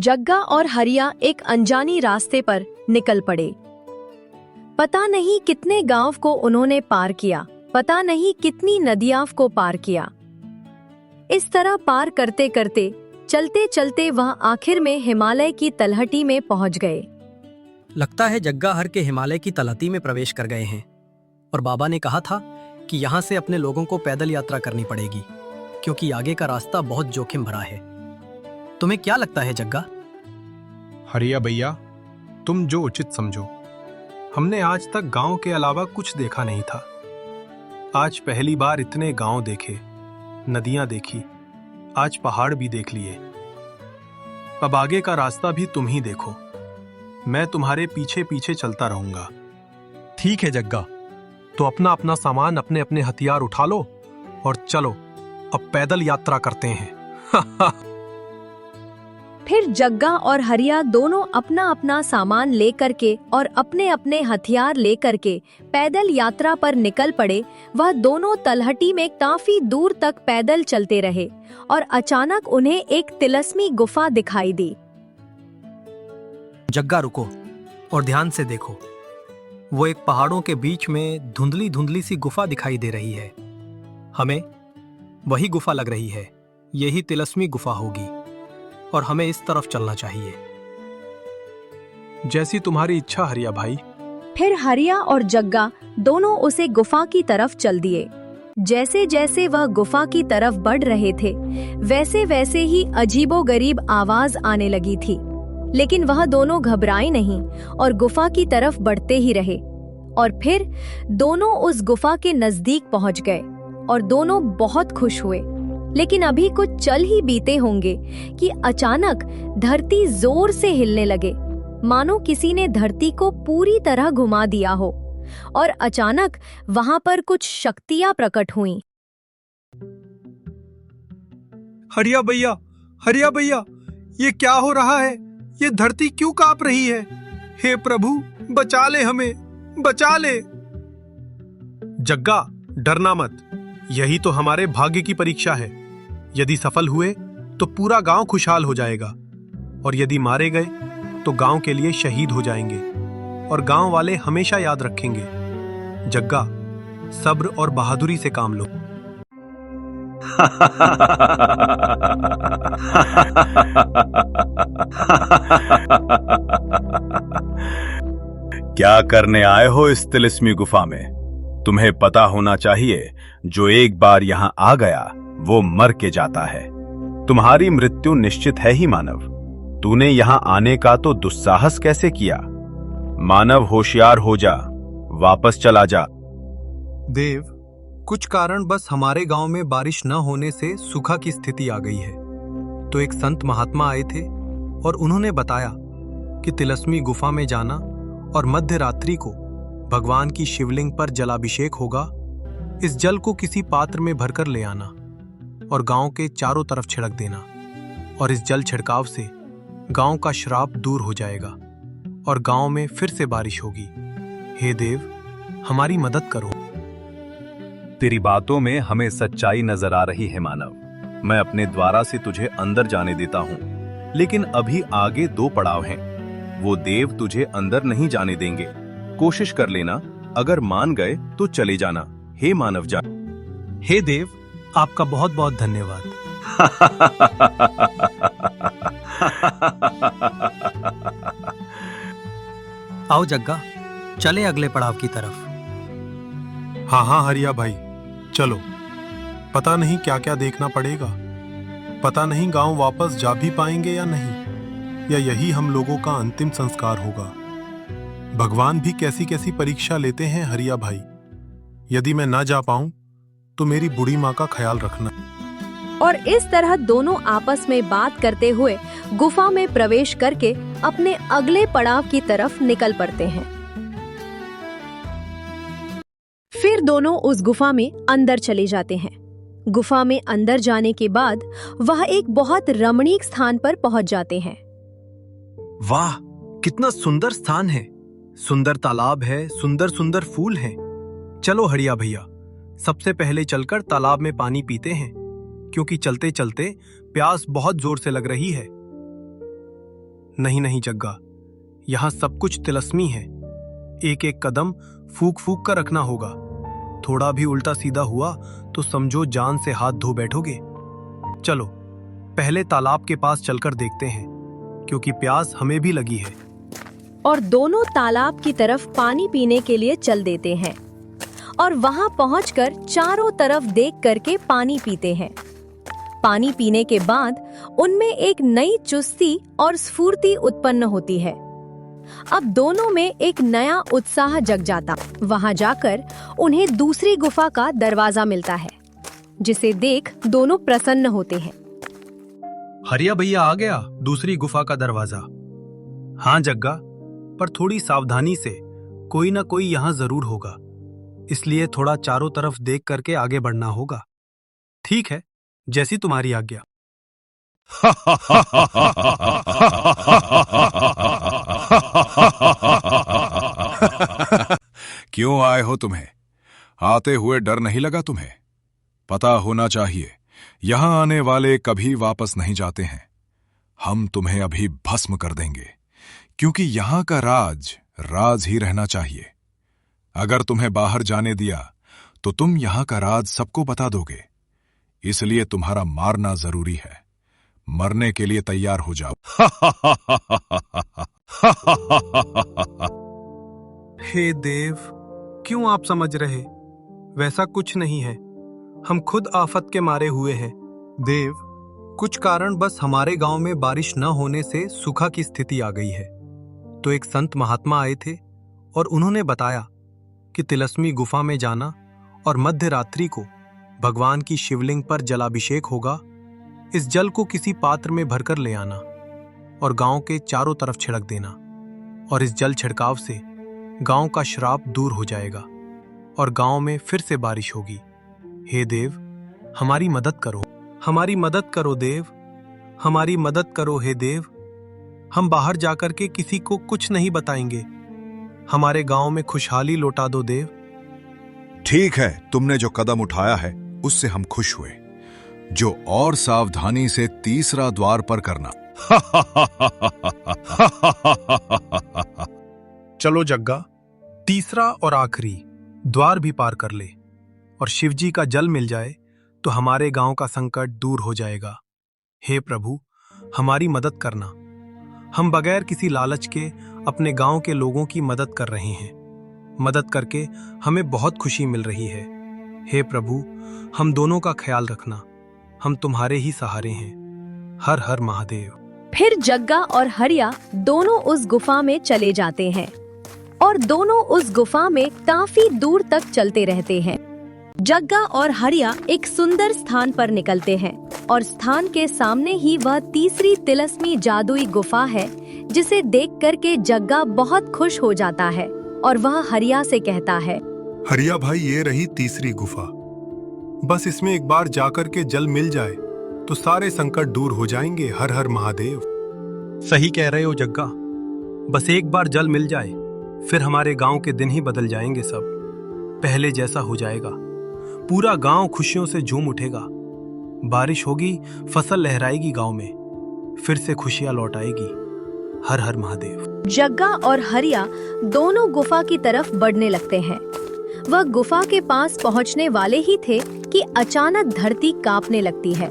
जग्गा और हरिया एक अनजानी रास्ते पर निकल पड़े। पता नहीं कितने गांव को उन्होंने पार किया, पता नहीं कितनी नदियां को पार किया। इस तरह पार करते करते चलते चलते वह आखिर में हिमालय की तलहटी में पहुंच गए। लगता है जग्गा हर के हिमालय की तलहटी में प्रवेश कर गए हैं। और बाबा ने कहा था कि यहाँ से अपने लोगों को पैदल यात्रा करनी पड़ेगी, क्योंकि आगे का रास्ता बहुत जोखिम भरा है। तुम्हें क्या लगता है जग्गा? हरिया भैया, तुम जो उचित समझो। हमने आज तक गांव के अलावा कुछ देखा नहीं था। आज पहली बार इतने गांव देखे, नदियां देखी, आज पहाड़ भी देख लिए। अब आगे का रास्ता भी तुम ही देखो। मैं तुम्हारे पीछे पीछे चलता रहूंगा। ठीक है जग्गा, तो अपना अपना सामान, अपने अपने हथियार उठा लो और चलो, अब पैदल यात्रा करते हैं। फिर जग्गा और हरिया दोनों अपना अपना सामान लेकर के और अपने अपने हथियार लेकर के पैदल यात्रा पर निकल पड़े। वह दोनों तलहटी में काफी दूर तक पैदल चलते रहे और अचानक उन्हें एक तिलस्मी गुफा दिखाई दी। जग्गा रुको और ध्यान से देखो। वो एक पहाड़ों के बीच में धुंधली धुंधली सी गुफा दिखाई दे रही है। हमें वही गुफा लग रही है। यही तिलस्मी गुफा होगी और हमें इस तरफ चलना चाहिए। जैसी तुम्हारी इच्छा हरिया भाई। फिर हरिया और जग्गा दोनों उसे गुफा की तरफ चल दिए। जैसे जैसे वह गुफा की तरफ बढ़ रहे थे, वैसे वैसे ही अजीबोगरीब आवाज आने लगी थी। लेकिन वह दोनों घबराए नहीं और गुफा की तरफ बढ़ते ही रहे। और फिर दोनों उस गुफा के नजदीक पहुंच गए और दोनों बहुत खुश हुए। लेकिन अभी कुछ चल ही बीते होंगे कि अचानक धरती जोर से हिलने लगे, मानो किसी ने धरती को पूरी तरह घुमा दिया हो। और अचानक वहां पर कुछ शक्तियां प्रकट हुईं। हरिया भैया, ये क्या हो रहा है? ये धरती क्यों कांप रही है? हे प्रभु, बचा ले हमें, बचा ले। जग्गा, डरना मत। यही तो हमारे भाग्य की परीक्षा है। यदि सफल हुए तो पूरा गांव खुशहाल हो जाएगा, और यदि मारे गए तो गांव के लिए शहीद हो जाएंगे और गांव वाले हमेशा याद रखेंगे। जग्गा, सब्र और बहादुरी से काम लो। क्या करने आए हो इस तिलिस्मी गुफा में? तुम्हें पता होना चाहिए, जो एक बार यहां आ गया वो मर के जाता है। तुम्हारी मृत्यु निश्चित है ही मानव। तूने यहां आने का तो दुस्साहस कैसे किया? मानव, होशियार हो जा, वापस चला जा। देव, कुछ कारण बस हमारे गांव में बारिश न होने से सूखा की स्थिति आ गई है। तो एक संत महात्मा आए थे और उन्होंने बताया कि तिलस्मी गुफा में जाना और मध्य रात्रि को भगवान की शिवलिंग पर जलाभिषेक होगा। इस जल को किसी पात्र में भरकर ले आना और गांव के चारों तरफ छिड़क देना, और इस जल छिड़काव से गांव का श्राप दूर हो जाएगा और गांव में फिर से बारिश होगी। हे देव, हमारी मदद करो। तेरी बातों में हमें सच्चाई नजर आ रही है मानव। मैं अपने द्वारा से तुझे अंदर जाने देता हूं, लेकिन अभी आगे 2 पड़ाव हैं। वो देव तुझे अंदर नहीं जाने देंगे। कोशिश कर लेना, अगर मान गए तो चले जाना। हे मानव जा। हे देव, आपका बहुत बहुत धन्यवाद। आओ जग्गा, चले अगले पड़ाव की तरफ। हाँ हरिया भाई, चलो। पता नहीं क्या क्या देखना पड़ेगा। पता नहीं गांव वापस जा भी पाएंगे या नहीं, या यही हम लोगों का अंतिम संस्कार होगा। भगवान भी कैसी कैसी परीक्षा लेते हैं हरिया भाई। यदि मैं ना जा पाऊं तो मेरी बूढ़ी माँ का ख्याल रखना। और इस तरह दोनों आपस में बात करते हुए गुफा में प्रवेश करके अपने अगले पड़ाव की तरफ निकल पड़ते हैं। फिर दोनों उस गुफा में अंदर चले जाते हैं। गुफा में अंदर जाने के बाद वह एक बहुत रमणीक स्थान पर पहुंच जाते हैं। वाह, कितना सुंदर स्थान है। सुंदर तालाब है, सुंदर सुंदर फूल हैं। चलो हरिया भैया, सबसे पहले चलकर तालाब में पानी पीते हैं, क्योंकि चलते चलते प्यास बहुत जोर से लग रही है। नहीं नहीं जग्गा, यहाँ सब कुछ तिलस्मी है। एक एक कदम फूक फूक कर रखना होगा। थोड़ा भी उल्टा सीधा हुआ तो समझो जान से हाथ धो बैठोगे। चलो पहले तालाब के पास चलकर देखते हैं, क्योंकि प्यास हमें भी लगी है। और दोनों तालाब की तरफ पानी पीने के लिए चल देते हैं और वहां पहुंचकर चारों तरफ देख करके पानी पीते हैं। पानी पीने के बाद उनमें एक नई चुस्ती और स्फूर्ति उत्पन्न होती है। अब दोनों में एक नया उत्साह जग जाता। वहां जाकर उन्हें दूसरी गुफा का दरवाजा मिलता है, जिसे देख दोनों प्रसन्न होते हैं। हरिया भैया आ गया दूसरी गुफा का दरवाजा। हाँ जग्गा, पर थोड़ी सावधानी से, कोई ना कोई यहाँ जरूर होगा, इसलिए थोड़ा चारों तरफ देख करके आगे बढ़ना होगा। ठीक है, जैसी तुम्हारी आज्ञा। क्यों आए हो तुम्हें? आते हुए डर नहीं लगा तुम्हें? पता होना चाहिए, यहां आने वाले कभी वापस नहीं जाते हैं। हम तुम्हें अभी भस्म कर देंगे, क्योंकि यहां का राज राज ही रहना चाहिए। अगर तुम्हें बाहर जाने दिया तो तुम यहां का राज सबको बता दोगे, इसलिए तुम्हारा मारना जरूरी है। मरने के लिए तैयार हो जाओ। हे देव, क्यों आप समझ रहे? वैसा कुछ नहीं है, हम खुद आफत के मारे हुए हैं। देव, कुछ कारण बस हमारे गांव में बारिश न होने से सूखा की स्थिति आ गई है। तो एक संत महात्मा आए थे और उन्होंने बताया कि तिलस्मी गुफा में जाना और मध्य रात्रि को भगवान की शिवलिंग पर जलाभिषेक होगा। इस जल को किसी पात्र में भरकर ले आना और गांव के चारों तरफ छिड़क देना, और इस जल छिड़काव से गांव का श्राप दूर हो जाएगा और गांव में फिर से बारिश होगी। हे देव, हमारी मदद करो, हमारी मदद करो देव, हमारी मदद करो हे देव। हम बाहर जाकर के किसी को कुछ नहीं बताएंगे। हमारे गांव में खुशहाली लौटा दो देव। ठीक है, तुमने जो कदम उठाया है उससे हम खुश हुए। जो और सावधानी से तीसरा द्वार पर करना। चलो जग्गा, तीसरा और आखिरी द्वार भी पार कर ले और शिवजी का जल मिल जाए तो हमारे गांव का संकट दूर हो जाएगा। हे प्रभु, हमारी मदद करना। हम बगैर किसी लालच के अपने गांव के लोगों की मदद कर रहे हैं। मदद करके हमें बहुत खुशी मिल रही है। हे प्रभु, हम दोनों का ख्याल रखना। हम तुम्हारे ही सहारे हैं। हर हर महादेव। फिर जग्गा और हरिया दोनों उस गुफा में चले जाते हैं और दोनों उस गुफा में काफी दूर तक चलते रहते हैं। जग्गा और हरिया एक सुंदर स्थान पर निकलते हैं और स्थान के सामने ही वह तीसरी तिलस्मी जादुई गुफा है, जिसे देख करके जग्गा बहुत खुश हो जाता है और वह हरिया से कहता है, हरिया भाई, ये रही तीसरी गुफा। बस इसमें एक बार जाकर के जल मिल जाए तो सारे संकट दूर हो जाएंगे। हर हर महादेव। सही कह रहे हो जग्गा, बस एक बार जल मिल जाए फिर हमारे गांव के दिन ही बदल जाएंगे। सब पहले जैसा हो जाएगा। पूरा गांव खुशियों से झूम उठेगा। बारिश होगी, फसल लहराएगी गांव में, फिर से खुशियां लौट आएगी। हर हर महादेव। जग्गा और हरिया दोनों गुफा की तरफ बढ़ने लगते हैं। वह गुफा के पास पहुंचने वाले ही थे कि अचानक धरती कांपने लगती है,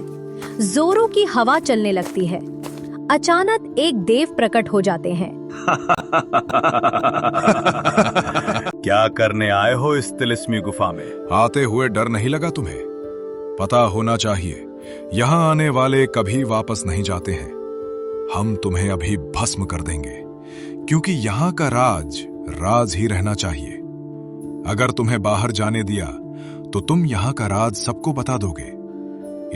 जोरों की हवा चलने लगती है। अचानक एक देव प्रकट हो जाते हैं। क्या करने आए हो इस तिलिस्मी गुफा में? आते हुए डर नहीं लगा तुम्हें? पता होना चाहिए, यहां आने वाले कभी वापस नहीं जाते हैं। हम तुम्हें अभी भस्म कर देंगे, क्योंकि यहां का राज राज ही रहना चाहिए। अगर तुम्हें बाहर जाने दिया तो तुम यहां का राज सबको बता दोगे,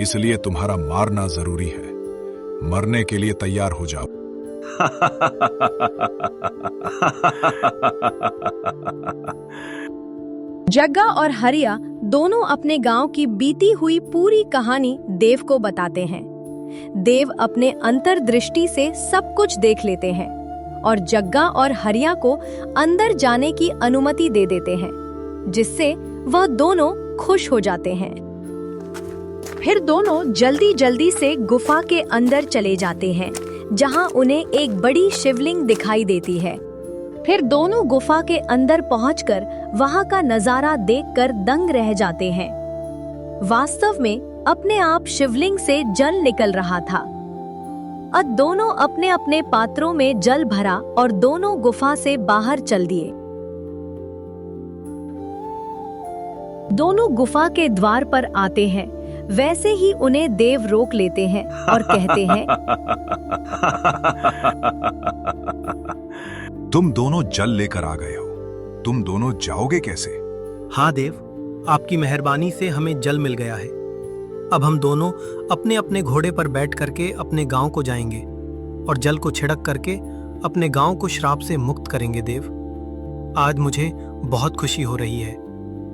इसलिए तुम्हारा मारना जरूरी है। मरने के लिए तैयार हो जाओ। जग्गा और हरिया दोनों अपने गांव की बीती हुई पूरी कहानी देव को बताते हैं। देव अपने अंतर्दृष्टि से सब कुछ देख लेते हैं और जग्गा और हरिया को अंदर जाने की अनुमति दे देते हैं, जिससे वह दोनों खुश हो जाते हैं। फिर दोनों जल्दी जल्दी से गुफा के अंदर चले जाते हैं। जहां उन्हें एक बड़ी शिवलिंग दिखाई देती है। फिर दोनों गुफा के अंदर पहुंचकर वहां का नजारा देखकर दंग रह जाते हैं। वास्तव में अपने आप शिवलिंग से जल निकल रहा था। अब दोनों अपने अपने पात्रों में जल भरा और दोनों गुफा से बाहर चल दिए। दोनों गुफा के द्वार पर आते हैं, वैसे ही उन्हें देव रोक लेते हैं और कहते हैं, तुम दोनों जल लेकर आ गए हो, तुम दोनों जाओगे कैसे? हाँ देव, आपकी मेहरबानी से हमें जल मिल गया है। अब हम दोनों अपने अपने घोड़े पर बैठ करके अपने गांव को जाएंगे और जल को छिड़क करके अपने गांव को श्राप से मुक्त करेंगे देव। आज मुझे बहुत खुशी हो रही है,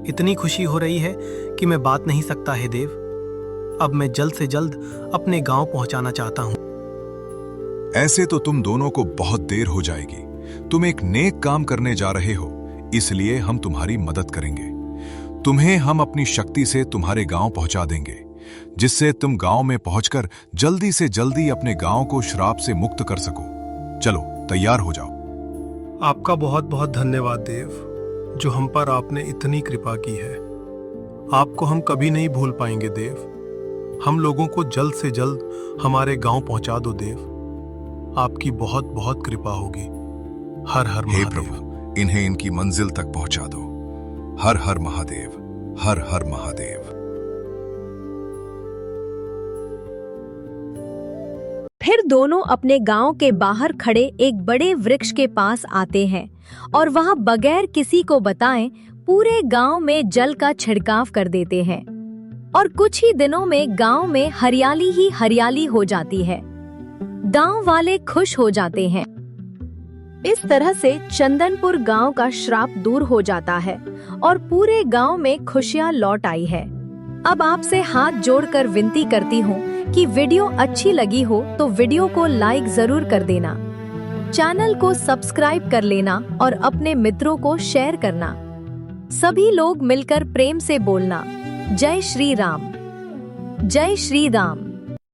इतनी खुशी हो रही है कि मैं बात नहीं सकता है देव। अब मैं जल्द से जल्द अपने गांव पहुंचाना चाहता हूं। ऐसे तो तुम दोनों को बहुत देर हो जाएगी। तुम एक नेक काम करने जा रहे हो, इसलिए हम तुम्हारी मदद करेंगे। तुम्हें हम अपनी शक्ति से तुम्हारे गांव पहुंचा देंगे, जिससे तुम गांव में पहुंचकर जल्दी से जल्दी अपने गांव को श्राप से मुक्त कर सको। चलो तैयार हो जाओ। आपका बहुत बहुत धन्यवाद देव, जो हम पर आपने इतनी कृपा की है। आपको हम कभी नहीं भूल पाएंगे देव। हम लोगों को जल्द से जल्द हमारे गांव पहुंचा दो देव। आपकी बहुत बहुत कृपा होगी। हर हर हे महादेव। प्रभु, इन्हें इनकी मंजिल तक पहुंचा दो। हर हर महादेव, हर हर महादेव। फिर दोनों अपने गांव के बाहर खड़े एक बड़े वृक्ष के पास आते हैं और वहां बगैर किसी को बताएं पूरे गांव में जल का छिड़काव कर देते हैं और कुछ ही दिनों में गांव में हरियाली ही हरियाली हो जाती है। गांव वाले खुश हो जाते हैं। इस तरह से चंदनपुर गांव का श्राप दूर हो जाता है और पूरे गांव में खुशियां लौट आई है। अब आपसे हाथ जोड़कर विनती करती हूँ कि वीडियो अच्छी लगी हो तो वीडियो को लाइक जरूर कर देना, चैनल को सब्सक्राइब कर लेना और अपने मित्रों को शेयर करना। सभी लोग मिलकर प्रेम से बोलना, जय श्री राम, जय श्री राम।